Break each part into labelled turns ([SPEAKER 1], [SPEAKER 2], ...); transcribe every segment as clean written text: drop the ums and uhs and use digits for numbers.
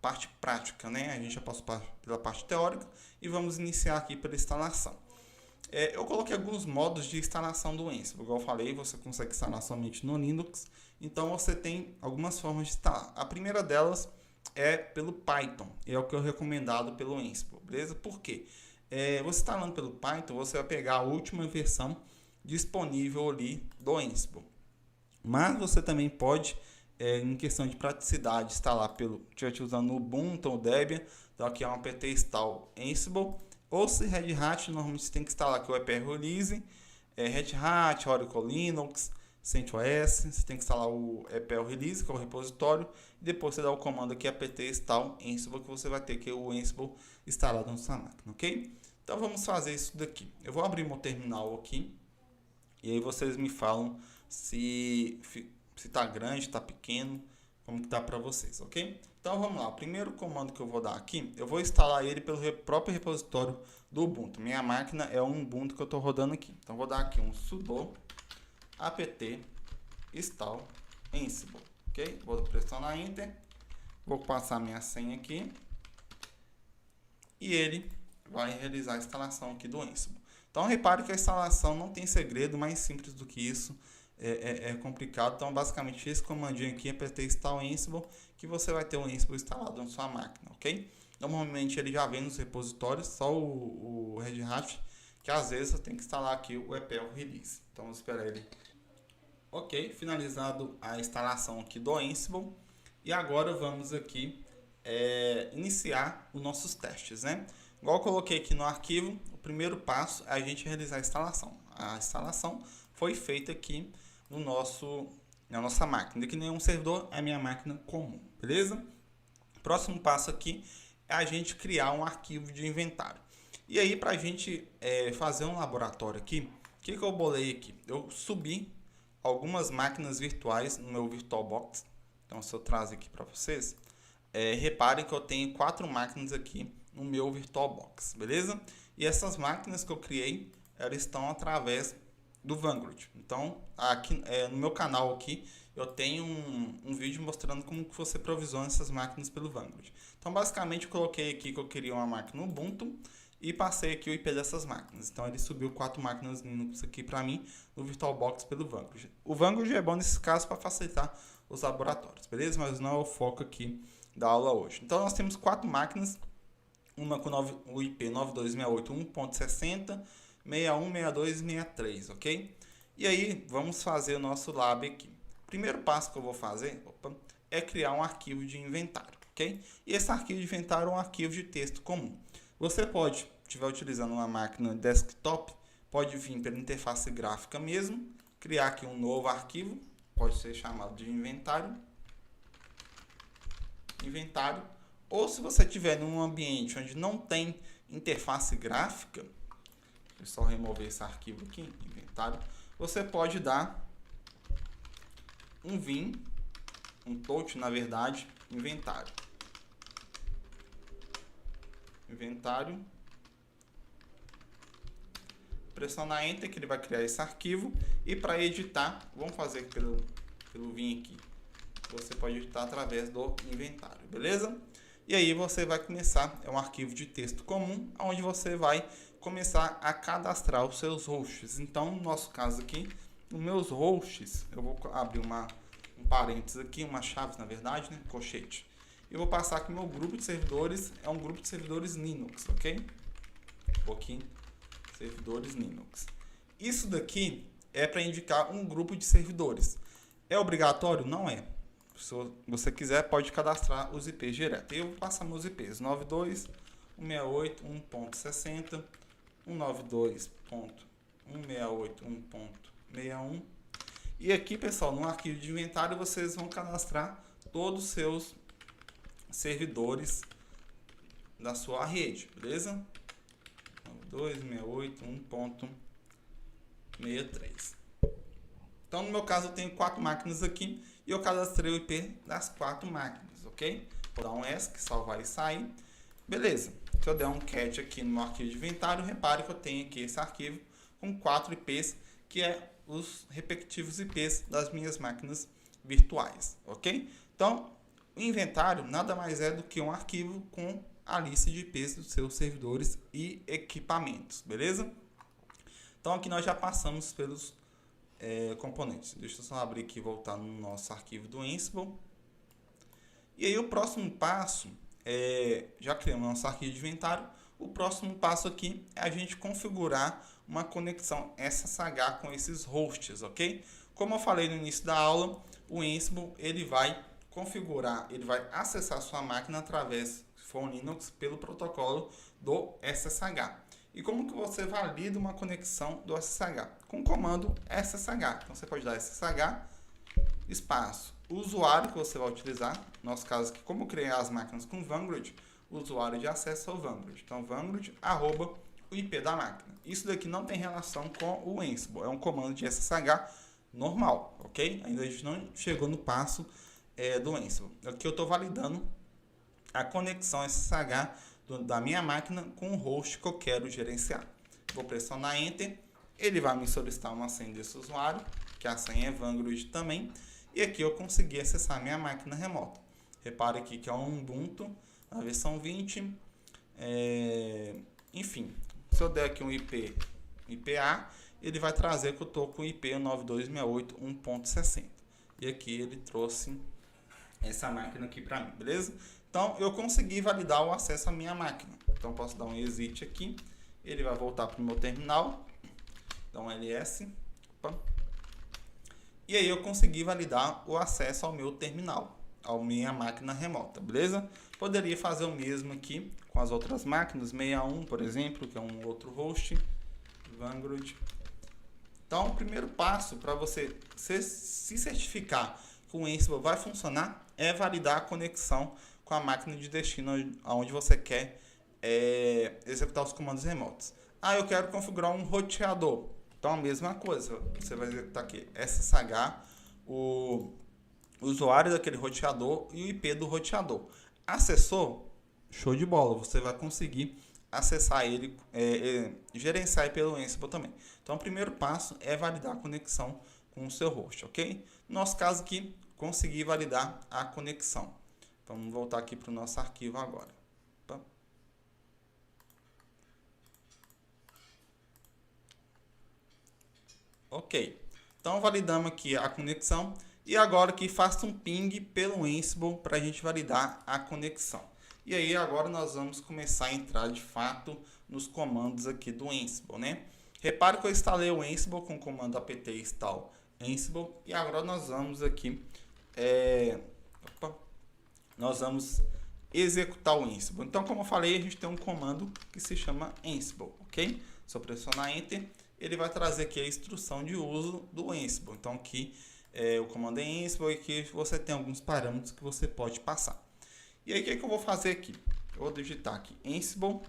[SPEAKER 1] parte prática, né? A gente já passou pela parte teórica e vamos iniciar aqui pela instalação. Eu coloquei alguns modos de instalação do Ansible. Igual eu falei, você consegue instalar somente no Linux. Então você tem algumas formas de instalar. A primeira delas é pelo Python. É o que é recomendado pelo Ansible, beleza? Por quê? Você instalando pelo Python, você vai pegar a última versão disponível ali do Ansible. Mas você também pode, em questão de praticidade, instalar pelo usando o Ubuntu ou Debian. Então aqui é um apt install Ansible. Ou se Red Hat, normalmente você tem que instalar aqui o EPR Release, Red Hat, Oracle Linux, CentOS, você tem que instalar o EPR Release, que é o repositório, e depois você dá o comando aqui apt install Ansible, que você vai ter aqui o Ansible instalado na sua máquina, ok? Então vamos fazer isso daqui. Eu vou abrir meu terminal aqui, e aí vocês me falam se está grande, está pequeno, como que tá para vocês, ok? Então vamos lá, o primeiro comando que eu vou dar aqui, eu vou instalar ele pelo próprio repositório do Ubuntu. Minha máquina é um Ubuntu que eu estou rodando aqui. Então vou dar aqui um sudo apt install Ansible, ok? Vou pressionar Enter, vou passar minha senha aqui e ele vai realizar a instalação aqui do Ansible. Então repare que a instalação não tem segredo, mais simples do que isso. É complicado, então basicamente esse comandinho aqui é apt install Ansible, que você vai ter o Ansible instalado na sua máquina, ok? Normalmente ele já vem nos repositórios, só o Red Hat, que às vezes você tem que instalar aqui o EPL Release. Então vamos esperar ele. Ok, finalizado a instalação aqui do Ansible, e agora vamos aqui iniciar os nossos testes, né? Igual eu coloquei aqui no arquivo, o primeiro passo é a gente realizar a instalação. A instalação foi feita aqui na nossa máquina. Aqui nenhum servidor, é a minha máquina comum, beleza? Próximo passo aqui é a gente criar um arquivo de inventário. E aí, para a gente fazer um laboratório aqui, o que eu bolei aqui? Eu subi algumas máquinas virtuais no meu VirtualBox. Então, se eu trazer aqui para vocês, reparem que eu tenho 4 máquinas aqui no meu VirtualBox, beleza? E essas máquinas que eu criei, elas estão através do Vanguard. Então, aqui no meu canal aqui, eu tenho um vídeo mostrando como que você provisiona essas máquinas pelo Vanguard. Então, basicamente, eu coloquei aqui que eu queria uma máquina Ubuntu e passei aqui o IP dessas máquinas. Então, ele subiu 4 máquinas Linux aqui para mim no VirtualBox pelo Vanguard. O Vanguard é bom nesse caso para facilitar os laboratórios, beleza? Mas não é o foco aqui da aula hoje. Então, nós temos 4 máquinas, uma com o IP 9268.1.60, 61, 62 e 63, ok? E aí, vamos fazer o nosso lab aqui. O primeiro passo que eu vou fazer é criar um arquivo de inventário, ok? E esse arquivo de inventário é um arquivo de texto comum. Você pode, estiver utilizando uma máquina desktop, pode vir pela interface gráfica mesmo, criar aqui um novo arquivo, pode ser chamado de inventário. Ou se você estiver num ambiente onde não tem interface gráfica, é só remover esse arquivo aqui, inventário, você pode dar um vim, um touch na verdade, inventário, pressionar Enter que ele vai criar esse arquivo, e para editar, vamos fazer pelo vim aqui, você pode editar através do inventário, beleza? E aí você vai começar, é um arquivo de texto comum, onde você vai começar a cadastrar os seus hosts. Então, no nosso caso aqui, os meus hosts, eu vou abrir um parênteses aqui, uma chave na verdade, né, colchete. Eu vou passar aqui meu grupo de servidores, é um grupo de servidores Linux, ok? Servidores Linux. Isso daqui é para indicar um grupo de servidores. É obrigatório? Não é. Se você quiser, pode cadastrar os IPs direto. Eu vou passar meus IPs 92.168.1.60, 192.168.1.61. E aqui, pessoal, no arquivo de inventário, vocês vão cadastrar todos os seus servidores da sua rede, beleza? 92.168.1.63. Então, no meu caso, eu tenho 4 máquinas aqui e eu cadastrei o IP das 4 máquinas, ok? Vou dar um ESC, salvar e sair. Beleza. Se eu der um cat aqui no meu arquivo de inventário, repare que eu tenho aqui esse arquivo com 4 IPs, que é os respectivos IPs das minhas máquinas virtuais, ok? Então, O inventário nada mais é do que um arquivo com a lista de IPs dos seus servidores e equipamentos, beleza? Então aqui nós já passamos pelos componentes. Deixa eu só abrir aqui e voltar no nosso arquivo do Ansible. E aí o próximo passo, já criamos nosso arquivo de inventário, o próximo passo aqui é a gente configurar uma conexão SSH com esses hosts, ok? Como eu falei no início da aula, o Ansible ele vai configurar, ele vai acessar a sua máquina através, se for um Linux, pelo protocolo do SSH. E como que você valida uma conexão do SSH? Com o comando SSH. Então você pode dar SSH, espaço, o usuário que você vai utilizar. No nosso caso aqui, como criar as máquinas com Vanguard, o usuário de acesso é o Vanguard. Então Vanguard, @ o IP da máquina. Isso daqui não tem relação com o Ansible, é um comando de SSH normal, ok? Ainda a gente não chegou no passo do Ansible. Aqui eu estou validando a conexão SSH da minha máquina com o host que eu quero gerenciar. Vou pressionar Enter, ele vai me solicitar uma senha desse usuário, que a senha é Vanguard também, e aqui eu consegui acessar a minha máquina remota. Repare aqui que é um Ubuntu, na versão 20, enfim, se eu der aqui um IPA, ele vai trazer que eu estou com o IP 9268.1.60. E aqui ele trouxe essa máquina aqui para mim, beleza? Então, eu consegui validar o acesso à minha máquina. Então, posso dar um exit aqui. Ele vai voltar para o meu terminal. Dá um ls. Opa. E aí, eu consegui validar o acesso ao meu terminal, à minha máquina remota, beleza? Poderia fazer o mesmo aqui com as outras máquinas. 61, por exemplo, que é um outro host. Vanguard. Então, o primeiro passo para você se certificar que o Ansible vai funcionar é validar a conexão com a máquina de destino onde você quer executar os comandos remotos. Eu quero configurar um roteador. Então, a mesma coisa. Você vai executar aqui SSH, o usuário daquele roteador e o IP do roteador. Acessou? Show de bola. Você vai conseguir acessar ele, gerenciar ele pelo Ansible também. Então, o primeiro passo é validar a conexão com o seu host, ok? No nosso caso aqui, consegui validar a conexão. Vamos voltar aqui para o nosso arquivo agora. Opa. Ok. Então, validamos aqui a conexão. E agora que faça um ping pelo Ansible para a gente validar a conexão. E aí, agora nós vamos começar a entrar de fato nos comandos aqui do Ansible, né? Repare que eu instalei o Ansible com o comando apt install Ansible. E agora nós vamos aqui... nós vamos executar o Ansible. Então, como eu falei, a gente tem um comando que se chama Ansible, ok? Se eu pressionar Enter, ele vai trazer aqui a instrução de uso do Ansible. Então, aqui o comando é Ansible e aqui você tem alguns parâmetros que você pode passar. E aí, o que eu vou fazer aqui? Eu vou digitar aqui Ansible,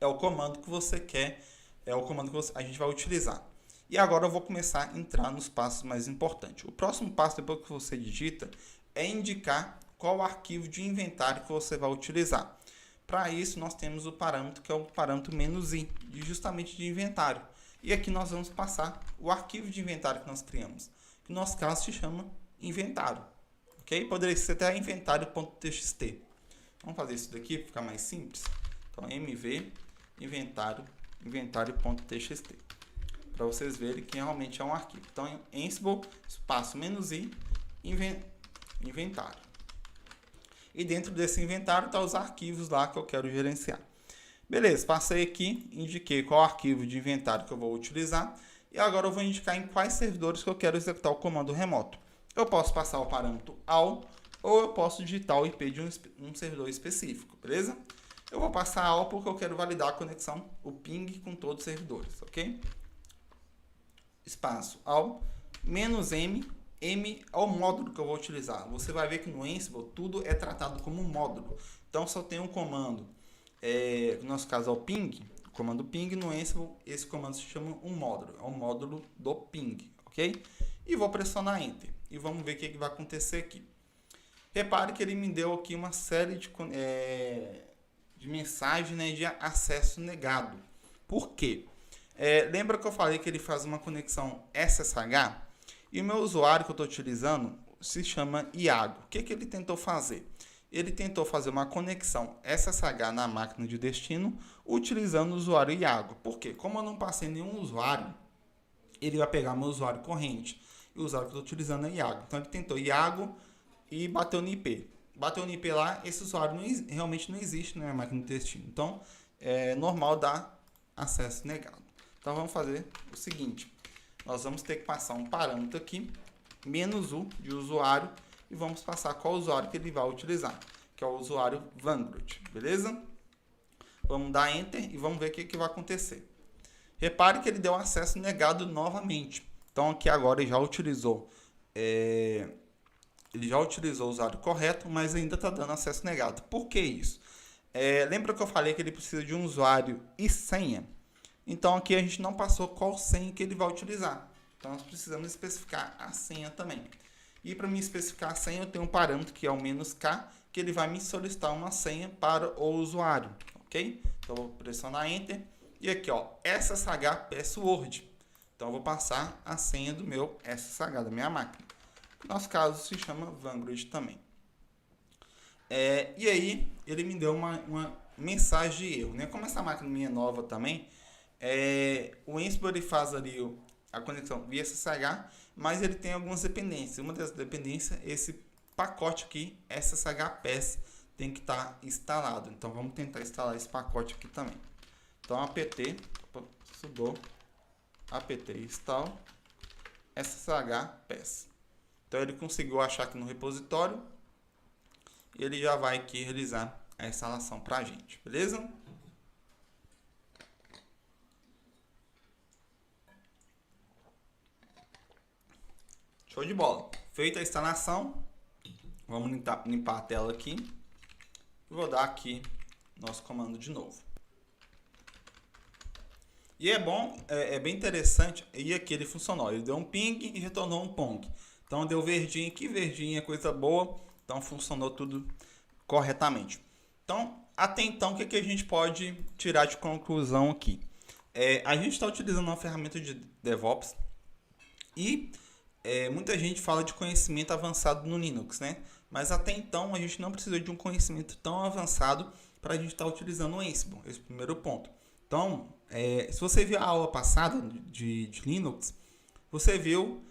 [SPEAKER 1] é o comando que você quer, é o comando que a gente vai utilizar. E agora eu vou começar a entrar nos passos mais importantes. O próximo passo, depois que você digita, é indicar qual arquivo de inventário que você vai utilizar. Para isso, nós temos o parâmetro que é o parâmetro "-i", justamente de inventário. E aqui nós vamos passar o arquivo de inventário que nós criamos, que no nosso caso se chama inventário. Ok? Poderia ser até inventário.txt. Vamos fazer isso daqui para ficar mais simples. Então, mv inventário.txt. Para vocês verem que realmente é um arquivo. Então, Ansible, espaço "-i", inventário. E dentro desse inventário estão os arquivos lá que eu quero gerenciar. Beleza, passei aqui, indiquei qual arquivo de inventário que eu vou utilizar. E agora eu vou indicar em quais servidores que eu quero executar o comando remoto. Eu posso passar o parâmetro ALL ou eu posso digitar o IP de um servidor específico, beleza? Eu vou passar ALL porque eu quero validar a conexão, o ping com todos os servidores, ok? Espaço ALL, "-m", M é o módulo que eu vou utilizar. Você vai ver que no Ansible tudo é tratado como um módulo. Então, se eu tenho um comando, no nosso caso é o ping, o comando ping no Ansible, esse comando se chama um módulo. É um módulo do ping, ok? E vou pressionar Enter. E vamos ver o que vai acontecer aqui. Repare que ele me deu aqui uma série de mensagens, né, de acesso negado. Por quê? Lembra que eu falei que ele faz uma conexão SSH? E o meu usuário que eu estou utilizando, se chama Iago. O que ele tentou fazer? Ele tentou fazer uma conexão SSH na máquina de destino utilizando o usuário Iago. Por quê? Como eu não passei nenhum usuário, ele vai pegar meu usuário corrente. E o usuário que eu estou utilizando é Iago. Então ele tentou Iago e bateu no IP. Bateu no IP lá, esse usuário realmente não existe na máquina de destino. Então é normal dar acesso negado. Então vamos fazer o seguinte. Nós vamos ter que passar um parâmetro aqui, menos "u" de usuário, e vamos passar qual usuário que ele vai utilizar, que é o usuário Vanguard, beleza? Vamos dar Enter e vamos ver o que vai acontecer. Repare que ele deu acesso negado novamente. Então aqui agora ele já utilizou o usuário correto, mas ainda está dando acesso negado. Por que isso? Lembra que eu falei que ele precisa de um usuário e senha? Então aqui a gente não passou qual senha que ele vai utilizar. Então nós precisamos especificar a senha também. E para me especificar a senha, eu tenho um parâmetro que é o "-k", que ele vai me solicitar uma senha para o usuário, ok? Então eu vou pressionar Enter e aqui, ó, SSH Password. Então eu vou passar a senha do meu SSH, da minha máquina. No nosso caso se chama Vanguard também. E aí ele me deu uma mensagem de erro, né? Como essa máquina minha é nova também, o Ansible ele faz ali a conexão via SSH, mas ele tem algumas dependências. Uma das dependências, esse pacote aqui, SSH Pass, tem que estar instalado. Então vamos tentar instalar esse pacote aqui também. Então apt sudo apt install SSH Pass. Então ele conseguiu achar aqui no repositório e ele já vai aqui realizar a instalação para a gente, beleza? Show de bola. Feita a instalação, vamos limpar a tela aqui. Vou dar aqui nosso comando de novo. E é bom, é bem interessante, e aqui ele funcionou. Ele deu um ping e retornou um pong. Então deu verdinho aqui, verdinho é coisa boa. Então funcionou tudo corretamente. Então, até então, o que a gente pode tirar de conclusão aqui? A gente está utilizando uma ferramenta de DevOps e muita gente fala de conhecimento avançado no Linux, né? Mas até então a gente não precisa de um conhecimento tão avançado para a gente estar utilizando o Ansible. Esse é o primeiro ponto. Então, se você viu a aula passada de Linux, você viu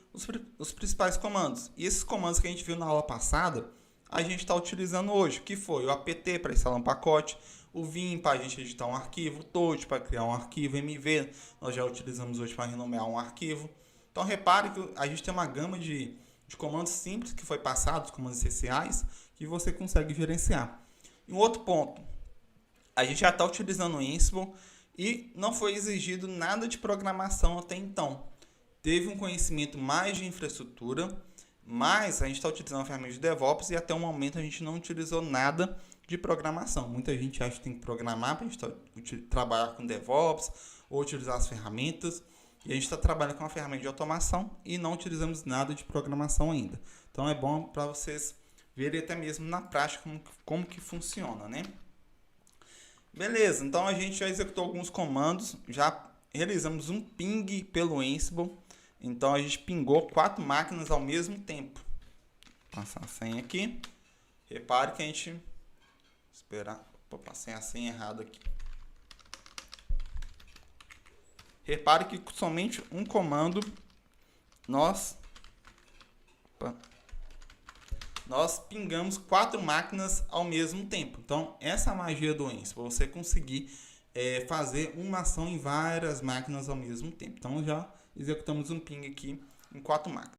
[SPEAKER 1] os principais comandos. E esses comandos que a gente viu na aula passada, a gente está utilizando hoje, que foi o apt para instalar um pacote, o vim para a gente editar um arquivo, o toad para criar um arquivo, mv nós já utilizamos hoje para renomear um arquivo. Então repare que a gente tem uma gama de comandos simples que foi passado, os comandos essenciais, que você consegue gerenciar. E um outro ponto, a gente já está utilizando o Ansible e não foi exigido nada de programação até então. Teve um conhecimento mais de infraestrutura, mas a gente está utilizando a ferramenta de DevOps e até o momento a gente não utilizou nada de programação. Muita gente acha que tem que programar para a gente trabalhar com DevOps ou utilizar as ferramentas. E a gente está trabalhando com uma ferramenta de automação e não utilizamos nada de programação ainda. Então é bom para vocês verem até mesmo na prática como que funciona, né? Beleza, então a gente já executou alguns comandos, já realizamos um ping pelo Ansible. Então a gente pingou 4 máquinas ao mesmo tempo. Vou passar a senha aqui. Repare que a gente... Esperar. Opa, passei a senha errada aqui. Repare que somente um comando nós pingamos 4 máquinas ao mesmo tempo. Então essa é a magia do Ansible, você conseguir fazer uma ação em várias máquinas ao mesmo tempo. Então já executamos um ping aqui em 4 máquinas.